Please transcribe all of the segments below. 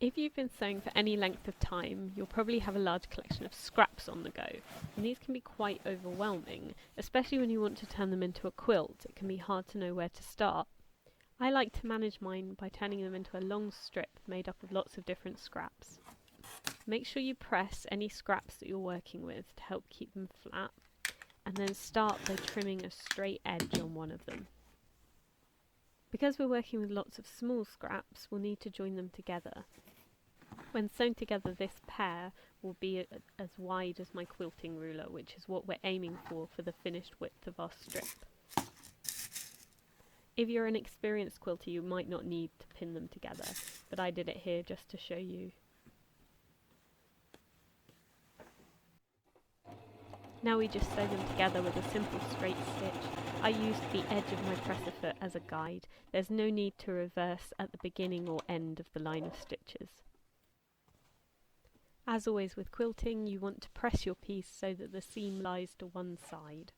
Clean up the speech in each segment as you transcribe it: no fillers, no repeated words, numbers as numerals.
If you've been sewing for any length of time, you'll probably have a large collection of scraps on the go, and these can be quite overwhelming, especially when you want to turn them into a quilt. It can be hard to know where to start. I like to manage mine by turning them into a long strip made up of lots of different scraps. Make sure you press any scraps that you're working with to help keep them flat, and then start by trimming a straight edge on one of them. Because we're working with lots of small scraps, we'll need to join them together. When sewn together, this pair will be as wide as my quilting ruler, which is what we're aiming for the finished width of our strip. If you're an experienced quilter, you might not need to pin them together, but I did it here just to show you. Now we just sew them together with a simple straight stitch. I used the edge of my presser foot as a guide. There's no need to reverse at the beginning or end of the line of stitches. As always with quilting, you want to press your piece so that the seam lies to one side.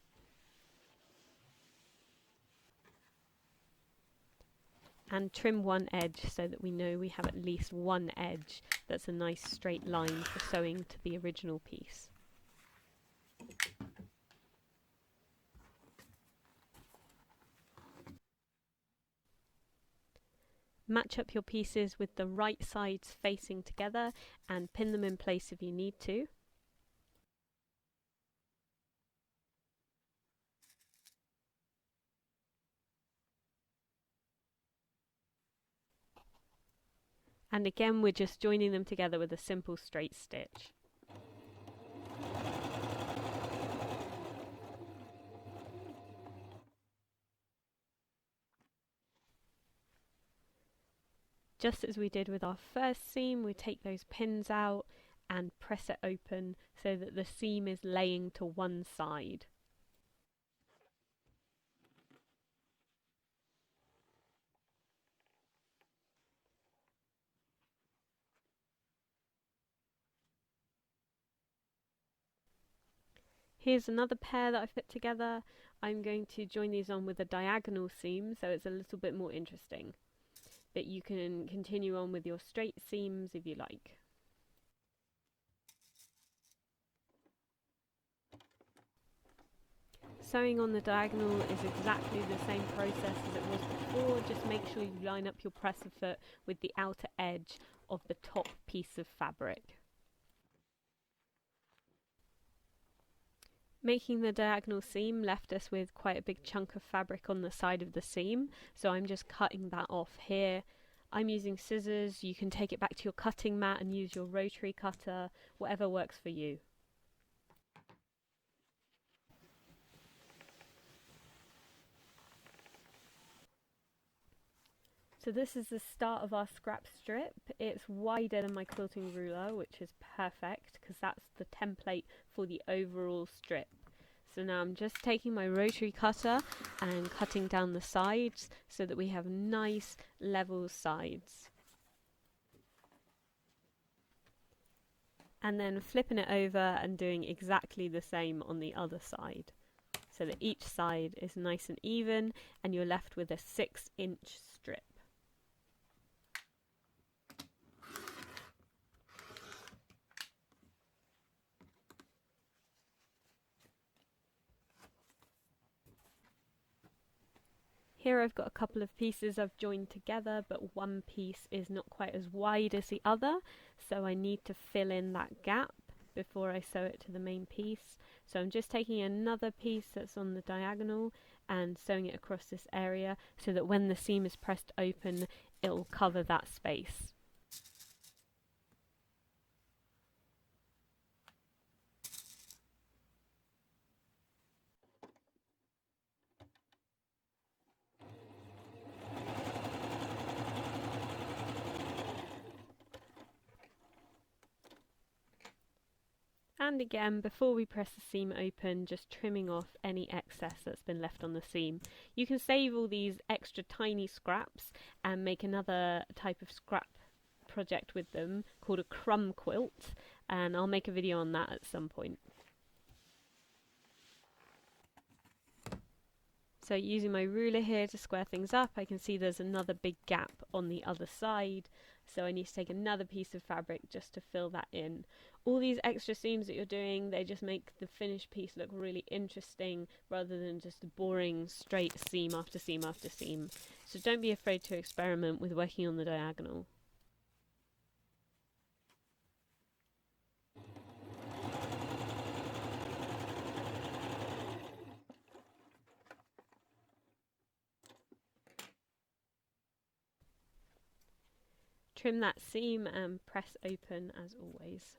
And trim one edge so that we know we have at least one edge that's a nice straight line for sewing to the original piece. Match up your pieces with the right sides facing together and pin them in place if you need to. And again, we're just joining them together with a simple straight stitch. Just as we did with our first seam, we take those pins out and press it open so that the seam is laying to one side. Here's another pair that I've put together. I'm going to join these on with a diagonal seam, so it's a little bit more interesting. But you can continue on with your straight seams if you like. Sewing on the diagonal is exactly the same process as it was before, just make sure you line up your presser foot with the outer edge of the top piece of fabric. Making the diagonal seam left us with quite a big chunk of fabric on the side of the seam, so I'm just cutting that off here. I'm using scissors. You can take it back to your cutting mat and use your rotary cutter, whatever works for you. So this is the start of our scrap strip. It's wider than my quilting ruler, which is perfect because that's the template for the overall strip. So now I'm just taking my rotary cutter and cutting down the sides so that we have nice level sides. And then flipping it over and doing exactly the same on the other side, so that each side is nice and even and you're left with a 6-inch strip. Here I've got a couple of pieces I've joined together, but one piece is not quite as wide as the other, so I need to fill in that gap before I sew it to the main piece. So I'm just taking another piece that's on the diagonal and sewing it across this area so that when the seam is pressed open, it'll cover that space. And again, before we press the seam open, just trimming off any excess that's been left on the seam. You can save all these extra tiny scraps and make another type of scrap project with them called a crumb quilt, and I'll make a video on that at some point. So using my ruler here to square things up, I can see there's another big gap on the other side. So I need to take another piece of fabric just to fill that in. All these extra seams that you're doing, they just make the finished piece look really interesting rather than just a boring straight seam after seam after seam. So don't be afraid to experiment with working on the diagonal. Trim that seam and press open as always.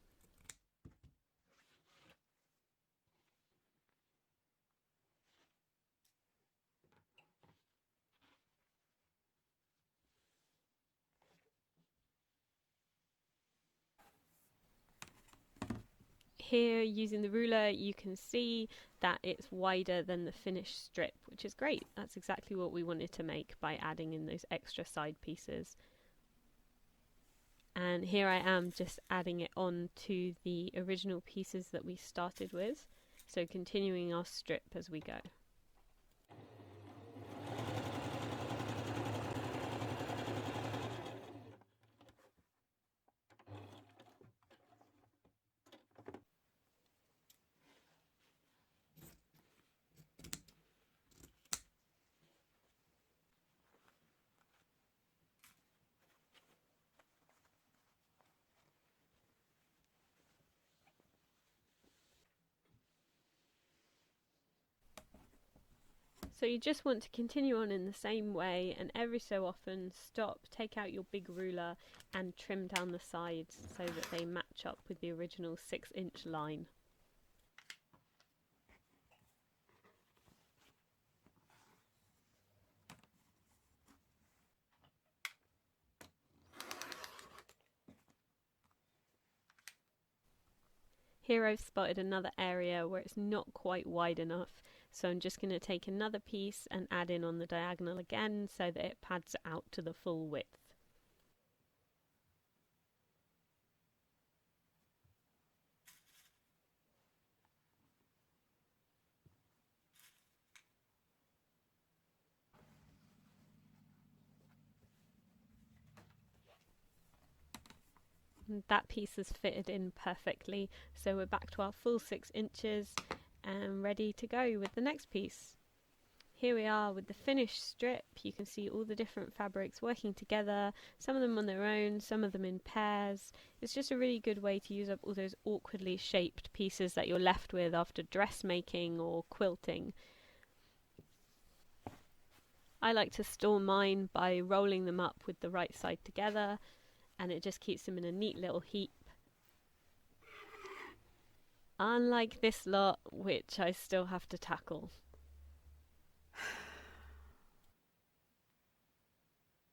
Here, using the ruler, you can see that it's wider than the finished strip, which is great. That's exactly what we wanted to make by adding in those extra side pieces. And here I am just adding it on to the original pieces that we started with, so continuing our strip as we go. So you just want to continue on in the same way, and every so often stop, take out your big ruler and trim down the sides so that they match up with the original 6-inch line. Here I've spotted another area where it's not quite wide enough, so I'm just going to take another piece and add in on the diagonal again so that it pads out to the full width. And that piece is fitted in perfectly, so we're back to our full 6 inches and ready to go with the next piece. Here we are with the finished strip. You can see all the different fabrics working together, some of them on their own, some of them in pairs. It's just a really good way to use up all those awkwardly shaped pieces that you're left with after dressmaking or quilting. I like to store mine by rolling them up with the right side together, and it just keeps them in a neat little heap. Unlike this lot, which I still have to tackle.